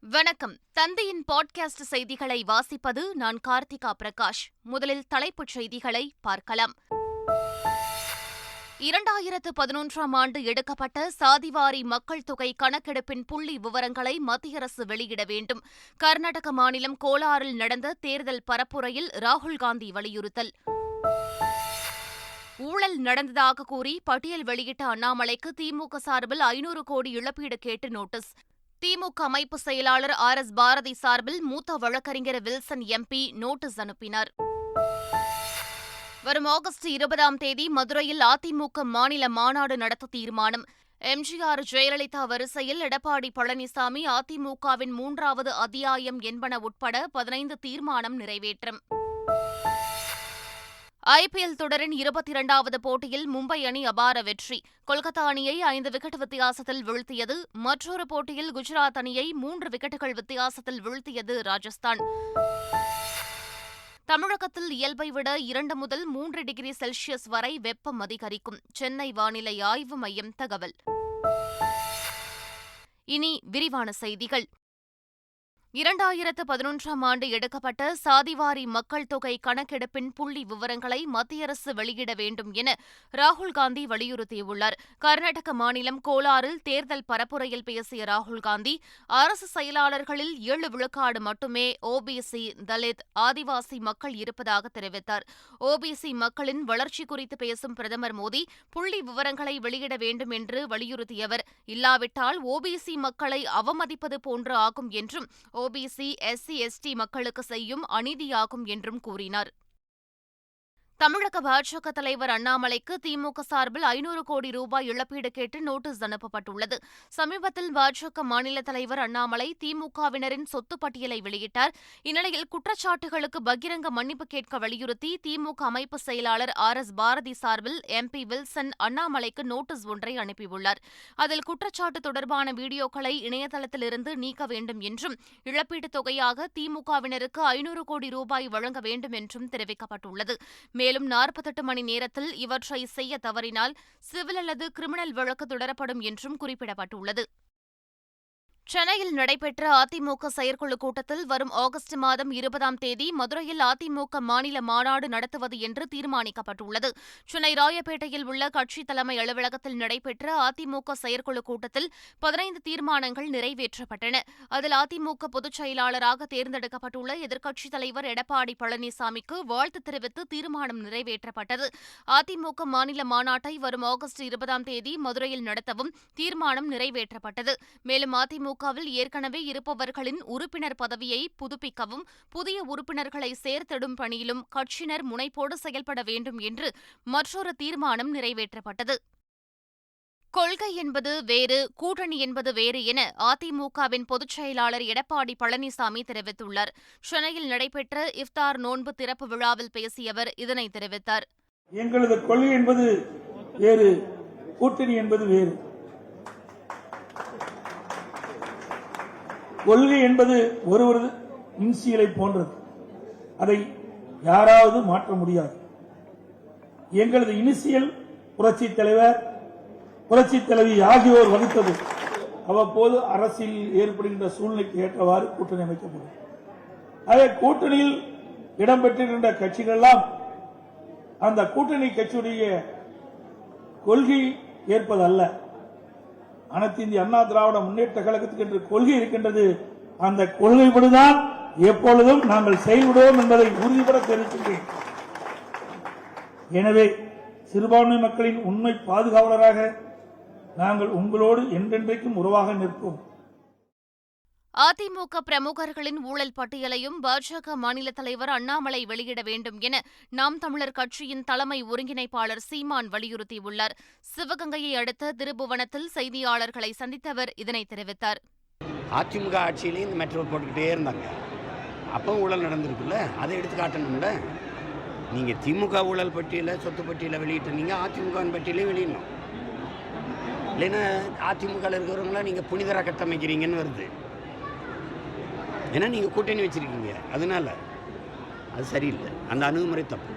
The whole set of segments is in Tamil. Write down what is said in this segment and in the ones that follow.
வணக்கம். தந்தையின் பாட்காஸ்ட் செய்திகளை வாசிப்பது நான் கார்த்திகா பிரகாஷ். முதலில் தலைப்புச் செய்திகளை பார்க்கலாம். 2011ஆம் ஆண்டு எடுக்கப்பட்ட சாதிவாரி மக்கள் தொகை கணக்கெடுப்பின் புள்ளி விவரங்களை மத்திய அரசு வெளியிட வேண்டும். கர்நாடக மாநிலம் கோலாரில் நடந்த தேர்தல் பரப்புரையில் ராகுல்காந்தி வலியுறுத்தல். ஊழல் நடந்ததாக கூறி பட்டியல் வெளியிட்ட அண்ணாமலைக்கு திமுக சார்பில் 500 கோடி இழப்பீடு கேட்டு நோட்டீஸ். திமுக அமைப்பு செயலாளர் RS பாரதி சார்பில் மூத்த வழக்கறிஞர் வில்சன் MP நோட்டீஸ் அனுப்பினார். வரும் ஆகஸ்ட் 20ஆம் தேதி மதுரையில் அதிமுக மாநில மாநாடு நடத்த தீர்மானம். MGR ஜெயலலிதா வரிசையில் எடப்பாடி பழனிசாமி அதிமுகவின் 3வது அத்தியாயம் என்பன உட்பட 15 தீர்மானம் நிறைவேற்றம். IPL தொடரின் 22வது போட்டியில் மும்பை அணி அபார வெற்றி. கொல்கத்தா அணியை 5 விக்கெட் வித்தியாசத்தில் வீழ்த்தியது. மற்றொரு போட்டியில் குஜராத் அணியை 3 விக்கெட்டுகள் வித்தியாசத்தில் வீழ்த்தியது ராஜஸ்தான். தமிழகத்தில் இயல்பை விட 2 முதல் 3 டிகிரி செல்சியஸ் வரை வெப்பம் அதிகரிக்கும். சென்னை வானிலை ஆய்வு மையம் தகவல். இனி விரிவான செய்திகள். 2011ஆம் ஆண்டு எடுக்கப்பட்ட சாதிவாரி மக்கள் தொகை கணக்கெடுப்பின் புள்ளி விவரங்களை மத்திய அரசு வெளியிட வேண்டும் என ராகுல்காந்தி வலியுறுத்தியுள்ளார். கர்நாடக மாநிலம் கோலாரில் தேர்தல் பரப்புரையில் பேசிய ராகுல்காந்தி, அரசு செயலாளர்களில் 7 விழுக்காடு மட்டுமே OBC, தலித், ஆதிவாசி மக்கள் இருப்பதாக தெரிவித்தார். OBC மக்களின் வளர்ச்சி குறித்து பேசும் பிரதமர் மோடி புள்ளி விவரங்களை வெளியிட வேண்டும் என்று வலியுறுத்தியவர், இல்லாவிட்டால் OBC மக்களை அவமதிப்பது போன்று ஆகும் என்றும் OBC, SC, ST மக்களுக்கு செய்யும் அநீதியாகும் என்றும் கூறினார். தமிழக பாஜக தலைவர் அண்ணாமலைக்கு திமுக சார்பில் 500 கோடி ரூபாய் இழப்பீடு கேட்டு நோட்டீஸ் அனுப்பப்பட்டுள்ளது. சமீபத்தில் பாஜக மாநில தலைவர் அண்ணாமலை திமுகவினரின் சொத்து பட்டியலை வெளியிட்டார். இந்நிலையில் குற்றச்சாட்டுகளுக்கு பகிரங்க மன்னிப்பு கேட்க வலியுறுத்தி திமுக அமைப்பு செயலாளர் RS பாரதி சார்பில் MP வில்சன் அண்ணாமலைக்கு நோட்டீஸ் ஒன்றை அனுப்பியுள்ளார். அதில் குற்றச்சாட்டு தொடர்பான வீடியோக்களை இணையதளத்திலிருந்து நீக்க வேண்டும் என்றும், இழப்பீட்டுத் தொகையாக திமுகவினருக்கு 500 கோடி ரூபாய் வழங்க வேண்டும் என்றும் தெரிவிக்கப்பட்டுள்ளது. மேலும் 48 மணி நேரத்தில் இவற்றை செய்ய தவறினால் சிவில் அல்லது கிரிமினல் வழக்கு தொடரப்படும் என்றும் குறிப்பிடப்பட்டுள்ளது. சென்னையில் நடைபெற்ற அதிமுக செயற்குழு கூட்டத்தில் வரும் ஆகஸ்ட் மாதம் 20ஆம் தேதி மதுரையில் அதிமுக மாநில மாநாடு நடத்துவது என்று தீர்மானிக்கப்பட்டுள்ளது. சென்னை ராயப்பேட்டையில் உள்ள கட்சித் தலைமை அலுவலகத்தில் நடைபெற்ற அதிமுக செயற்குழு கூட்டத்தில் 15 தீர்மானங்கள் நிறைவேற்றப்பட்டன. அதில் அதிமுக பொதுச் செயலாளராக தேர்ந்தெடுக்கப்பட்டுள்ள எதிர்க்கட்சித் தலைவர் எடப்பாடி பழனிசாமிக்கு வாழ்த்து தெரிவித்து தீர்மானம் நிறைவேற்றப்பட்டது. அதிமுக மாநில மாநாட்டை வரும் ஆகஸ்ட் 20ஆம் தேதி மதுரையில் நடத்தவும் தீர்மானம் நிறைவேற்றப்பட்டது. மேலும் அதிமுகவில் ஏற்கனவே இருப்பவர்களின் உறுப்பினர் பதவியை புதுப்பிக்கவும், புதிய உறுப்பினர்களை சேர்த்திடும் பணியிலும் கட்சியினர் முனைப்போடு செயல்பட வேண்டும் என்று மற்றொரு தீர்மானம் நிறைவேற்றப்பட்டது. கொள்கை என்பது வேறு, கூட்டணி என்பது வேறு என அதிமுகவின் பொதுச் செயலாளர் எடப்பாடி பழனிசாமி தெரிவித்துள்ளார். சென்னையில் நடைபெற்ற இஃப்தார் நோன்பு திறப்பு விழாவில் பேசிய அவர் இதனை தெரிவித்தார். எங்களது கொள்கை என்பது வேறு, கூட்டணி என்பது வேறு. கொள்கை என்பது ஒருவரது இன்சியலை போன்றது. அதை யாராவது மாற்ற முடியாது. எங்களது இனிசியல் புரட்சித் தலைவர், புரட்சித் தலைவி ஆகியோர் வகுத்தது. அவ்வப்போது அரசியல் ஏற்படுகின்ற சூழ்நிலைக்கு ஏற்றவாறு கூட்டணி அமைக்கப்படும். அதே கூட்டணியில் இடம்பெற்றிருக்கின்ற கட்சிகள் எல்லாம் அந்த கூட்டணி கட்சியுடைய கொள்கை ஏற்பதல்ல. அனைத்து இந்திய அண்ணா திராவிட முன்னேற்ற கழகத்துக்கு என்று கொள்கை இருக்கின்றது. அந்த கொள்கைப்படிதான் எப்பொழுதும் நாங்கள் செயல்படுவோம் என்பதை உறுதிபட தெரிவிக்கின்றேன். எனவே சிறுபான்மை மக்களின் உண்மை பாதுகாவலராக நாங்கள் உங்களோடு என்றென்றைக்கும் உறவாக நிற்போம். அதிமுக பிரமுகர்களின் ஊழல் பட்டியலையும் பாஜக மாநில தலைவர் அண்ணாமலை வெளியிட வேண்டும் என நாம் தமிழர் கட்சியின் தலைமை ஒருங்கிணைப்பாளர் சீமான் வலியுறுத்தியுள்ளார். சிவகங்கையை அடுத்த திருபுவனத்தில் செய்தியாளர்களை சந்தித்தவர் இதனை தெரிவித்தார். அதிமுக ஆட்சியிலேயும் இந்த மெட்ரோ போட்டுக்கிட்டே இருந்தாங்க. அப்போ ஊழல் நடந்திருக்குல்ல, அதை எடுத்து காட்டணும்ல. நீங்கள் திமுக ஊழல் பட்டியலை, சொத்து பட்டியலை வெளியிட்டீங்க, அதிமுக பட்டியலையும் வெளியிடணும். இல்லைன்னா அதிமுகவில் இருக்கிறவங்களாம் நீங்கள் புனிதராக கட்டமைக்கிறீங்கன்னு வருது. ஏன்னா நீங்கள் கூட்டணி வச்சிருக்கீங்க, அதனால அது சரியில்லை. அந்த அணுகுமுறை தப்பு.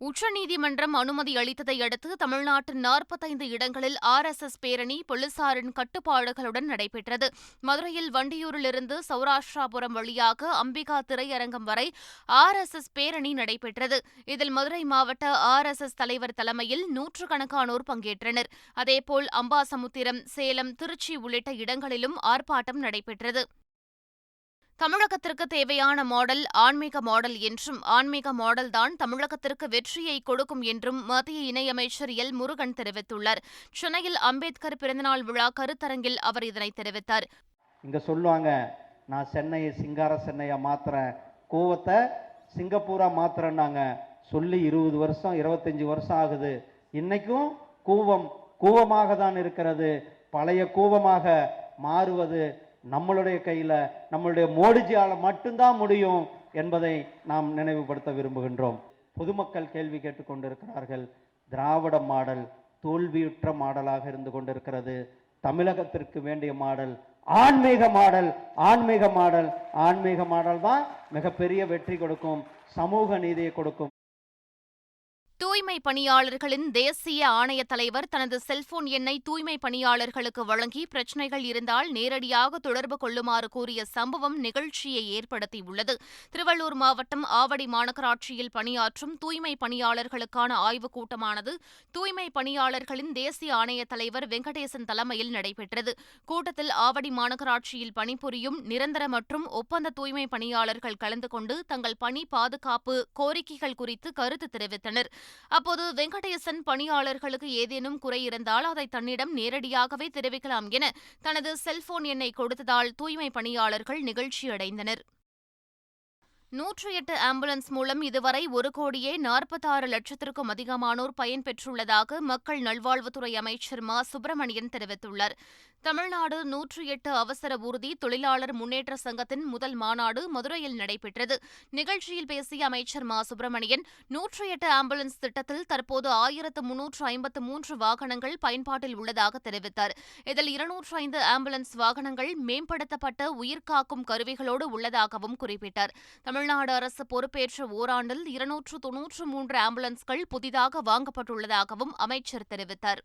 உச்சநீதிமன்றம் அனுமதி அளித்ததை அடுத்து தமிழ்நாட்டின் 45 இடங்களில் RSS பேரணி போலீசாரின் கட்டுப்பாடுகளுடன் நடைபெற்றது. மதுரையில் வண்டியூரிலிருந்து சௌராஷ்டிராபுரம் வழியாக அம்பிகா திரையரங்கம் வரை RSS பேரணி நடைபெற்றது. இதில் மதுரை மாவட்ட RSS தலைவர் தலைமையில் நூற்றுக்கணக்கானோர் பங்கேற்றனர். அதேபோல் அம்பாசமுத்திரம், சேலம், திருச்சி உள்ளிட்ட இடங்களிலும் ஆர்ப்பாட்டம் நடைபெற்றது. தமிழகத்திற்கு தேவையான மாடல் ஆன்மீக மாடல் என்றும், ஆன்மீக மாடல்தான் தமிழகத்திற்கு வெற்றியை கொடுக்கும் என்றும் மத்திய இணையமைச்சர் எல். முருகன் தெரிவித்துள்ளார். சென்னையில் அம்பேத்கர் பிறந்தநாள் விழா கருத்தரங்கில் அவர் இதனை தெரிவித்தார். இங்க சொல்லுவாங்க, நான் சென்னையை சிங்கார சென்னையா மாத்துறேன், கோவத்தை சிங்கப்பூரா மாத்துறேன்னாங்க. சொல்லி 20 வருஷம் 25 வருஷம் ஆகுது. இன்னைக்கும் கூவமாக தான் இருக்கிறது. பழைய கூவமாக மாறுவது நம்மளுடைய கையில், நம்மளுடைய மோடிஜியால மட்டும்தான் முடியும் என்பதை நாம் நினைவுபடுத்த விரும்புகின்றோம். பொதுமக்கள் கேள்வி கேட்டுக்கொண்டிருக்கிறார்கள். திராவிட மாடல் தோல்வியுற்ற மாடலாக இருந்து கொண்டிருக்கிறது. தமிழகத்திற்கு வேண்டிய மாடல் ஆன்மீக மாடல். ஆன்மீக மாடல் தான் மிகப்பெரிய வெற்றி கொடுக்கும், சமூக நீதியை கொடுக்கும். தூய்மை பணியாளர்களின் தேசிய ஆணைய தலைவர் தனது செல்போன் எண்ணை தூய்மை பணியாளர்களுக்கு வழங்கி பிரச்சினைகள் இருந்தால் நேரடியாக தொடர்பு கொள்ளுமாறு கூறிய சம்பவம் நிகழ்ச்சியை ஏற்படுத்தியுள்ளது. திருவள்ளூர் மாவட்டம் ஆவடி மாநகராட்சியில் பணியாற்றும் தூய்மை பணியாளர்களுக்கான ஆய்வுக் கூட்டமானது தூய்மை பணியாளர்களின் தேசிய ஆணைய தலைவர் வெங்கடேசன் தலைமையில் நடைபெற்றது. கூட்டத்தில் ஆவடி மாநகராட்சியில் பணிபுரியும் நிரந்தர மற்றும் ஒப்பந்த தூய்மை பணியாளர்கள் கலந்து கொண்டு தங்கள் பணி பாதுகாப்பு கோரிக்கைகள் குறித்து கருத்து தெரிவித்தனர். அப்போது வெங்கடேசன் பணியாளர்களுக்கு ஏதேனும் குறை இருந்தால் அதை தன்னிடம் நேரடியாகவே தெரிவிக்கலாம் என தனது செல்போன் எண்ணை கொடுத்ததால் தூய்மை பணியாளர்கள் நிகழ்ச்சியடைந்தனர். 108 ஆம்புலன்ஸ் மூலம் இதுவரை 1,46,00,000க்கும் அதிகமானோர் பயன்பெற்றுள்ளதாக மக்கள் நல்வாழ்வுத்துறை அமைச்சர் மா. சுப்பிரமணியன் தெரிவித்துள்ளார். தமிழ்நாடு 108 அவசர ஊர்தி தொழிலாளர் முன்னேற்ற சங்கத்தின் முதல் மாநாடு மதுரையில் நடைபெற்றது. நிகழ்ச்சியில் பேசிய அமைச்சர் மா. சுப்பிரமணியன், 108 ஆம்புலன்ஸ் திட்டத்தில் தற்போது 1353 வாகனங்கள் பயன்பாட்டில் உள்ளதாக தெரிவித்தார். இதில் 205 ஆம்புலன்ஸ் வாகனங்கள் மேம்படுத்தப்பட்ட உயிர்காக்கும் கருவிகளோடு உள்ளதாகவும் குறிப்பிட்டார். தமிழ்நாடு அரசு பொறுப்பேற்ற ஓராண்டில் 293 ஆம்புலன்ஸ்கள் புதிதாக வாங்கப்பட்டுள்ளதாகவும் அமைச்சர் தெரிவித்தார்.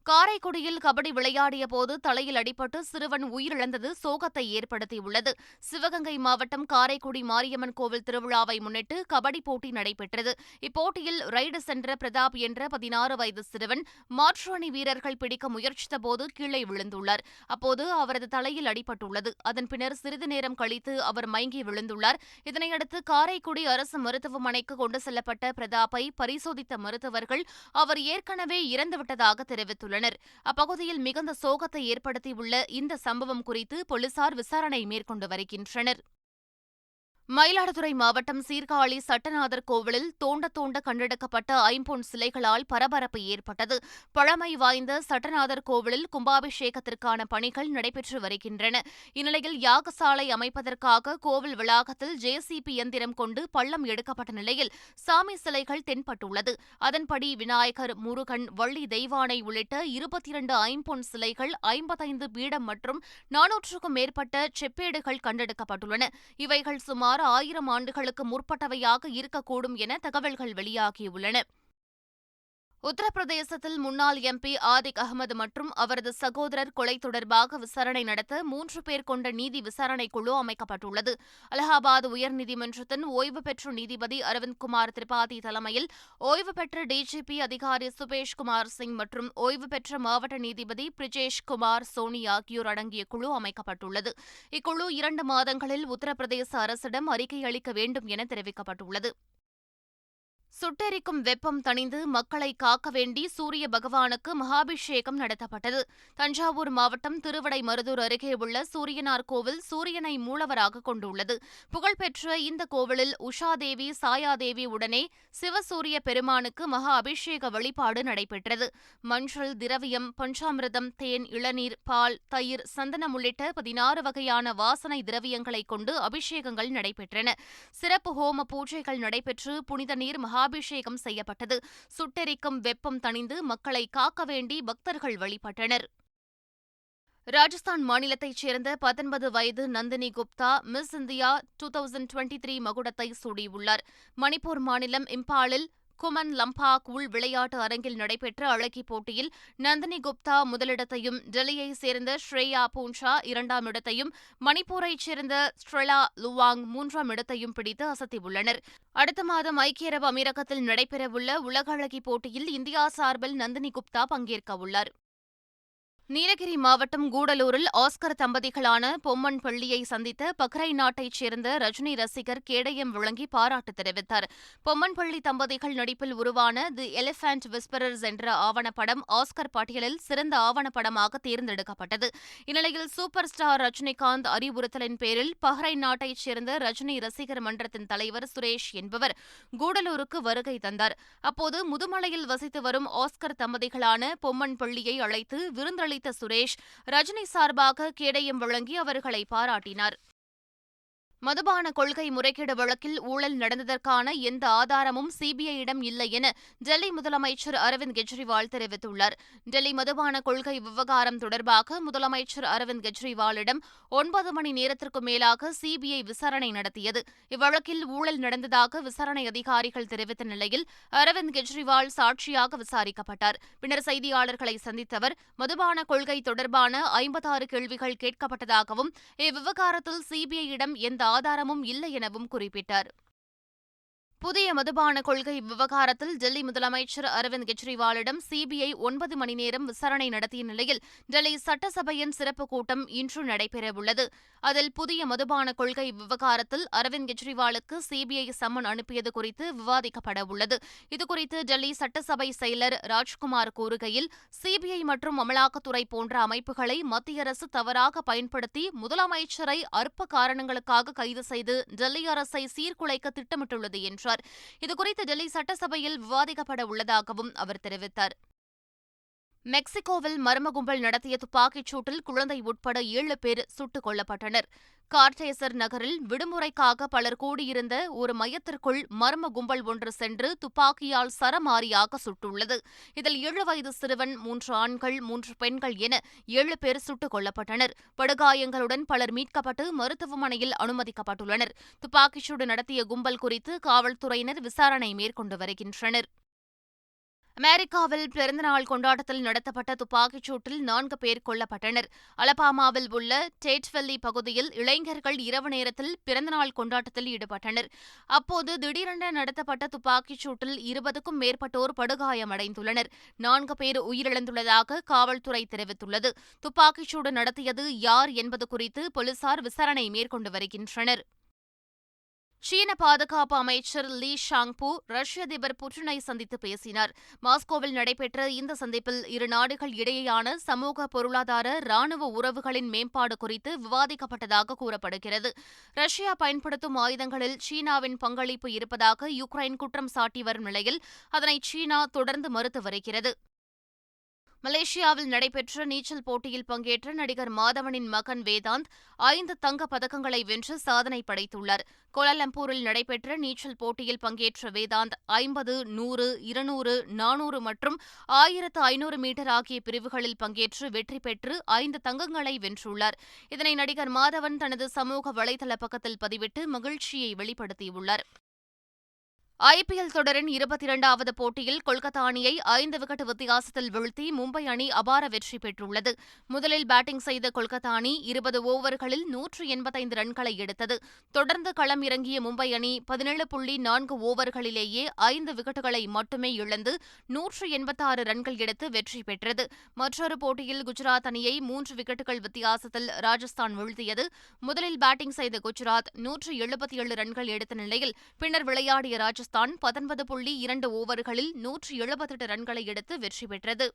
காரைக்குடியில் கபடி விளையாடிய போது தலையில் அடிபட்டு சிறுவன் உயிரிழந்தது சோகத்தை ஏற்படுத்தியுள்ளது. சிவகங்கை மாவட்டம் காரைக்குடி மாரியம்மன் கோவில் திருவிழாவை முன்னிட்டு கபடி போட்டி நடைபெற்றது. இப்போட்டியில் ரைடு சென்ற பிரதாப் என்ற 16 வயது சிறுவன் மாற்று அணி வீரர்கள் பிடிக்க முயற்சித்தபோது கீழே விழுந்துள்ளார். அப்போது அவரது தலையில் அடிபட்டுள்ளது. அதன் பின்னர் சிறிது நேரம் கழித்து அவர் மயங்கி விழுந்துள்ளார். இதனையடுத்து காரைக்குடி அரசு மருத்துவமனைக்கு கொண்டு செல்லப்பட்ட பிரதாப்பை பரிசோதித்த மருத்துவர்கள் அவர் ஏற்கனவே இறந்துவிட்டதாக தெரிவித்துள்ளனர். அப்பகுதியில் மிகுந்த சோகத்தை ஏற்படுத்தியுள்ள இந்த சம்பவம் குறித்து போலீசார் விசாரணை மேற்கொண்டு வருகின்றனர். மயிலாடுதுறை மாவட்டம் சீர்காழி சட்டநாதர் கோவிலில் தோண்ட கண்டெடுக்கப்பட்ட ஐம்பொன் சிலைகளால் பரபரப்பு ஏற்பட்டது. பழமை வாய்ந்த சட்டநாதர் கோவிலில் கும்பாபிஷேகத்திற்கான பணிகள் நடைபெற்று வருகின்றன. இந்நிலையில் யாகசாலை அமைப்பதற்காக கோவில் வளாகத்தில் JCB இயந்திரம் கொண்டு பள்ளம் எடுக்கப்பட்ட நிலையில் சாமி சிலைகள் தென்பட்டுள்ளது. அதன்படி விநாயகர், முருகன், வள்ளி தெய்வானை உள்ளிட்ட 22 ஐம்பொன் சிலைகள், 55 பீடம் மற்றும் 400க்கும் மேற்பட்ட செப்பேடுகள் கண்டெடுக்கப்பட்டுள்ளன. இவைகள் சுமார் 1000 ஆண்டுகளுக்கு முற்பட்டவையாக இருக்கக்கூடும் என தகவல்கள் வெளியாகியுள்ளன. உத்தரப்பிரதேசத்தில் முன்னாள் MP ஆதிக் அகமது மற்றும் அவரது சகோதரர் கொலை தொடர்பாக விசாரணை நடத்த 3 பேர் கொண்ட நீதி விசாரணை குழு அமைக்கப்பட்டுள்ளது. அலகாபாத் உயர்நீதிமன்றத்தின் ஓய்வு பெற்ற நீதிபதி அரவிந்த்குமார் திரிபாதி தலைமையில் ஓய்வு பெற்ற DGP அதிகாரி சுபேஷ் குமார் சிங் மற்றும் ஓய்வு பெற்ற மாவட்ட நீதிபதி பிரிஜேஷ் குமார் சோனி ஆகியோர் அடங்கிய குழு அமைக்கப்பட்டுள்ளது. இக்குழு 2 மாதங்களில் உத்தரப்பிரதேச அரசிடம் அறிக்கை அளிக்க வேண்டும் என தெரிவிக்கப்பட்டுள்ளது. சுட்டெரிக்கும் வெப்பம் தணிந்து மக்களை காக்க வேண்டி சூரிய பகவானுக்கு மகாபிஷேகம் நடத்தப்பட்டது. தஞ்சாவூர் மாவட்டம் திருவிடைமருதூர் அருகே உள்ள சூரியனார் கோவில் சூரியனை மூலவராக கொண்டுள்ளது. புகழ்பெற்ற இந்த கோவிலில் உஷாதேவி, சாயாதேவி உடனே சிவசூரிய பெருமானுக்கு மகா அபிஷேக வழிபாடு நடைபெற்றது. மஞ்சள், திரவியம், பஞ்சாமிர்தம், தேன், இளநீர், பால், தயிர், சந்தனம் உள்ளிட்ட 16 வகையான வாசனை திரவியங்களை கொண்டு அபிஷேகங்கள் நடைபெற்றன. சிறப்பு ஹோம பூஜைகள் நடைபெற்று புனித நீர் அபிஷேகம் செய்யப்பட்டது. சுட்டெரிக்கும் வெப்பம் தணிந்து மக்களை காக்க வேண்டி பக்தர்கள் வழிபட்டனர். ராஜஸ்தான் மாநிலத்தைச் சேர்ந்த 19 வயது நந்தினி குப்தா மிஸ் இந்தியா 2023 மகுடத்தை சூடியுள்ளார். மணிப்பூர் மாநிலம் இம்பாலில் குமன் லம்பாக் உள் விளையாட்டு அரங்கில் நடைபெற்ற அழகி போட்டியில் நந்தினி குப்தா முதலிடத்தையும், டெல்லியைச் சேர்ந்த ஸ்ரேயா பூன்ஷா 2ஆம் இடத்தையும், மணிப்பூரைச் சேர்ந்த ஸ்ட்ரெலா லுவாங் 3ஆம் இடத்தையும் பிடித்து அசத்தியுள்ளனர். அடுத்த மாதம் ஐக்கிய அரபு அமீரகத்தில் நடைபெறவுள்ள உலக அழகி போட்டியில் இந்தியா சார்பில் நந்தினி குப்தா பங்கேற்கவுள்ளார். நீலகிரி மாவட்டம் கூடலூரில் ஆஸ்கர் தம்பதிகளான பொம்மன் பள்ளியை சந்தித்த பக்ரைன் நாட்டைச் சேர்ந்த ரஜினி ரசிகர் கேடயம் வழங்கி பாராட்டு தெரிவித்தார். பொம்மன் பள்ளி தம்பதிகள் நடிப்பில் உருவான தி எலிஃபண்ட் விஸ்பரர்ஸ் என்ற ஆவணப்படம் ஆஸ்கர் பட்டியலில் சிறந்த ஆவணப்படமாக தேர்ந்தெடுக்கப்பட்டது. இந்நிலையில் சூப்பர் ஸ்டார் ரஜினிகாந்த் அறிவுறுத்தலின் பேரில் பஹ்ரைன் நாட்டைச் சேர்ந்த ரஜினி ரசிகர் மன்றத்தின் தலைவர் சுரேஷ் என்பவர் கூடலூருக்கு வருகை தந்தார். அப்போது முதுமலையில் வசித்து வரும் ஆஸ்கர் தம்பதிகளான பொம்மன் பள்ளியை அழைத்து விருந்தளித்த சுரேஷ் ரஜினி சார்பாக கேடயம் வழங்கி அவர்களை பாராட்டினார். மதுபான கொள்கை முறைகேடு வழக்கில் ஊழல் நடந்ததற்கான எந்த ஆதாரமும் சிபிஐயிடம் இல்லை என டெல்லி முதலமைச்சர் அரவிந்த் கெஜ்ரிவால் தெரிவித்துள்ளார். டெல்லி மதுபான கொள்கை விவகாரம் தொடர்பாக முதலமைச்சர் அரவிந்த் கெஜ்ரிவாலிடம் 9 மணி நேரத்திற்கும் மேலாக சிபிஐ விசாரணை நடத்தியது. இவ்வழக்கில் ஊழல் நடந்ததாக விசாரணை அதிகாரிகள் தெரிவித்த நிலையில் அரவிந்த் கெஜ்ரிவால் சாட்சியாக விசாரிக்கப்பட்டார். பின்னர் செய்தியாளர்களை சந்தித்த அவர் மதுபான கொள்கை தொடர்பான 56 கேள்விகள் கேட்கப்பட்டதாகவும் இவ்விவகாரத்தில் சிபிஐயிடம் எந்த ஆதாரமும் இல்லை எனவும் குறிப்பிட்டார். புதிய மதுபான கொள்கை விவகாரத்தில் டெல்லி முதலமைச்சர் அரவிந்த் கெஜ்ரிவாலிடம் சிபிஐ 9 மணி நேரம் விசாரணை நடத்திய நிலையில் டெல்லி சட்டசபையின் சிறப்பு கூட்டம் இன்று நடைபெறவுள்ளது. அதில் புதிய மதுபான கொள்கை விவகாரத்தில் அரவிந்த் கெஜ்ரிவாலுக்கு சிபிஐ சம்மன் அனுப்பியது குறித்து விவாதிக்கப்பட உள்ளது. இதுகுறித்து டெல்லி சட்டசபை செயலர் ராஜ்குமார் கூறுகையில், சிபிஐ மற்றும் அமலாக்கத்துறை போன்ற அமைப்புகளை மத்திய அரசு தவறாக பயன்படுத்தி முதலமைச்சரை அற்ப காரணங்களுக்காக கைது செய்து டெல்லி அரசை சீர்குலைக்க திட்டமிட்டுள்ளது என்றார். இதுகுறித்து டெல்லி சட்டசபையில் விவாதிக்கப்பட உள்ளதாகவும் அவர் தெரிவித்தார். மெக்சிகோவில் மர்ம கும்பல் நடத்திய துப்பாக்கிச் சூட்டில் குழந்தை உட்பட 7 பேர் சுட்டுக் கொல்லப்பட்டனர். கார்டேசர் நகரில் விடுமுறைக்காக பலர் கூடியிருந்த ஒரு மையத்திற்குள் மர்ம கும்பல் ஒன்று சென்று துப்பாக்கியால் சரமாரியாக சுட்டுள்ளது. இதில் 7 வயது சிறுவன், 3 ஆண்கள், 3 பெண்கள் என 7 பேர் சுட்டுக் கொல்லப்பட்டனர். படுகாயங்களுடன் பலர் மீட்கப்பட்டு மருத்துவமனையில் அனுமதிக்கப்பட்டுள்ளனர். துப்பாக்கிச்சூடு நடத்திய கும்பல் குறித்து காவல்துறையினர் விசாரணை மேற்கொண்டு வருகின்றனர். அமெரிக்காவில் பிறந்தநாள் கொண்டாட்டத்தில் நடத்தப்பட்ட துப்பாக்கிச் சூட்டில் 4 பேர் கொல்லப்பட்டனர். அலபாமாவில் உள்ள டேட்வெல்லி பகுதியில் இளைஞர்கள் இரவு நேரத்தில் பிறந்தநாள் கொண்டாட்டத்தில் ஈடுபட்டனர். அப்போது திடீரென நடத்தப்பட்ட துப்பாக்கிச் சூட்டில் 20க்கும் மேற்பட்டோர் படுகாயமடைந்துள்ளனர். 4 பேர் உயிரிழந்துள்ளதாக காவல்துறை தெரிவித்துள்ளது. துப்பாக்கிச் சூடு நடத்தியது யார் என்பது குறித்து போலீசார் விசாரணை மேற்கொண்டு வருகின்றனர். சீன பாதுகாப்பு அமைச்சர் லீ ஷாங்பு ரஷ்ய அதிபர் புட்டினை சந்தித்து பேசினார். மாஸ்கோவில் நடைபெற்ற இந்த சந்திப்பில் இரு நாடுகள் இடையேயான சமூக, பொருளாதார, ராணுவ உறவுகளின் மேம்பாடு குறித்து விவாதிக்கப்பட்டதாக கூறப்படுகிறது. ரஷ்யா பயன்படுத்தும் ஆயுதங்களில் சீனாவின் பங்களிப்பு இருப்பதாக யுக்ரைன் குற்றம் சாட்டி வரும் நிலையில் அதனை சீனா தொடர்ந்து மறுத்து வருகிறது. மலேசியாவில் நடைபெற்ற நீச்சல் போட்டியில் பங்கேற்ற நடிகர் மாதவனின் மகன் வேதாந்த் 5 தங்கப் பதக்கங்களை வென்று சாதனை படைத்துள்ளார். கோலாலம்பூரில் நடைபெற்ற நீச்சல் போட்டியில் பங்கேற்ற வேதாந்த் 50, 100, 200, 400 மற்றும் 1500 மீட்டர் ஆகிய பிரிவுகளில் பங்கேற்று வெற்றி பெற்று 5 தங்கங்களை வென்றுள்ளார். இதனை நடிகர் மாதவன் தனது சமூக வலைதள பக்கத்தில் பதிவிட்டு மகிழ்ச்சியை வெளிப்படுத்தியுள்ளார். ஐபிஎல் தொடரின் 22வது போட்டியில் கொல்கத்தா அணியை 5 விக்கெட் வித்தியாசத்தில் வீழ்த்தி மும்பை அணி அபார வெற்றி பெற்றுள்ளது. முதலில் பேட்டிங் செய்த கொல்கத்தா அணி 20 ஓவர்களில் 185 ரன்களை எடுத்தது. தொடர்ந்து களம் இறங்கிய மும்பை அணி 17.4 ஓவர்களிலேயே 5 விக்கெட்டுகளை மட்டுமே இழந்து 186 ரன்கள் எடுத்து வெற்றி பெற்றது. மற்றொரு போட்டியில் குஜராத் அணியை 3 விக்கெட்டுகள் வித்தியாசத்தில் ராஜஸ்தான் வீழ்த்தியது. முதலில் பேட்டிங் செய்த குஜராத் 177 ரன்கள் எடுத்த நிலையில் பின்னர் விளையாடிய ராஜஸ்தான் 19.2 ஓவர்களில் 178 ரன்களை எடுத்து வெற்றி பெற்றது.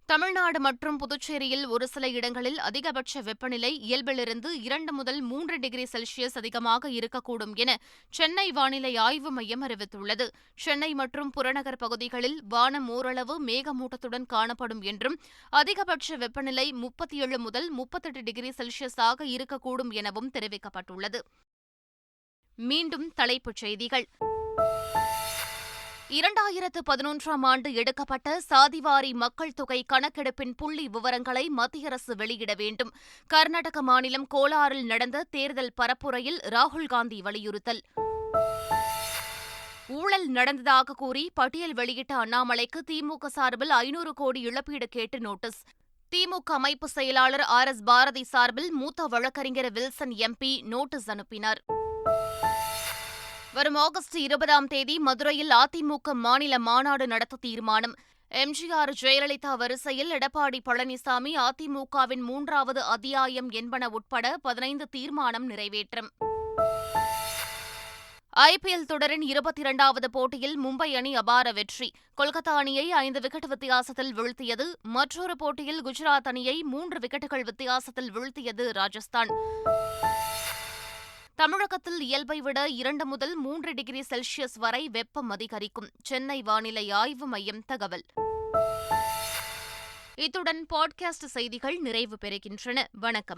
தமிழ்நாடு மற்றும் புதுச்சேரியில் ஒரு சில இடங்களில் அதிகபட்ச வெப்பநிலை இயல்பிலிருந்து 2 முதல் 3 டிகிரி செல்சியஸ் அதிகமாக இருக்கக்கூடும் என சென்னை வானிலை ஆய்வு மையம் அறிவித்துள்ளது. சென்னை மற்றும் புறநகர் பகுதிகளில் வானம் ஓரளவு மேகமூட்டத்துடன் காணப்படும் என்றும் அதிகபட்ச வெப்பநிலை 37 முதல் 38 டிகிரி செல்சியஸாக இருக்கக்கூடும் எனவும் தெரிவிக்கப்பட்டுள்ளது. மீண்டும் தலைப்புச் செய்திகள். 2011ஆம் ஆண்டு எடுக்கப்பட்ட சாதிவாரி மக்கள் தொகை கணக்கெடுப்பின் புள்ளி விவரங்களை மத்திய அரசு வெளியிட வேண்டும். கர்நாடக மாநிலம் கோலாரில் நடந்த தேர்தல் பரப்புரையில் ராகுல் காந்தி வலியுறுத்தல். ஊழல் நடந்ததாக கூறி பட்டியல் வெளியிட்ட அண்ணாமலைக்கு திமுக சார்பில் 500 கோடி இழப்பீடு கேட்டு நோட்டீஸ். திமுக அமைப்பு செயலாளர் RS பாரதி சார்பில் மூத்த வழக்கறிஞர் வில்சன் MP நோட்டீஸ் அனுப்பினார். வரும் ஆகஸ்ட் 20ஆம் தேதி மதுரையில் அதிமுக மாநில மாநாடு நடத்த தீர்மானம். MGR ஜெயலலிதா வரிசையில் எடப்பாடி பழனிசாமி அதிமுகவின் 3வது அத்தியாயம் என்பன உட்பட 15 தீர்மானம் நிறைவேற்றம். IPL தொடரின் 22வது போட்டியில் மும்பை அணி அபார வெற்றி. கொல்கத்தா அணியை 5 விக்கெட் வித்தியாசத்தில் வீழ்த்தியது. மற்றொரு போட்டியில் குஜராத் அணியை 3 விக்கெட்டுகள் வித்தியாசத்தில் வீழ்த்தியது ராஜஸ்தான். தமிழகத்தில் இயல்பை விட 2 முதல் 3 டிகிரி செல்சியஸ் வரை வெப்பம் அதிகரிக்கும். சென்னை வானிலை ஆய்வு மையம் தகவல். இத்துடன் பாட்காஸ்ட் செய்திகள் நிறைவு பெறுகின்றன. வணக்கம்.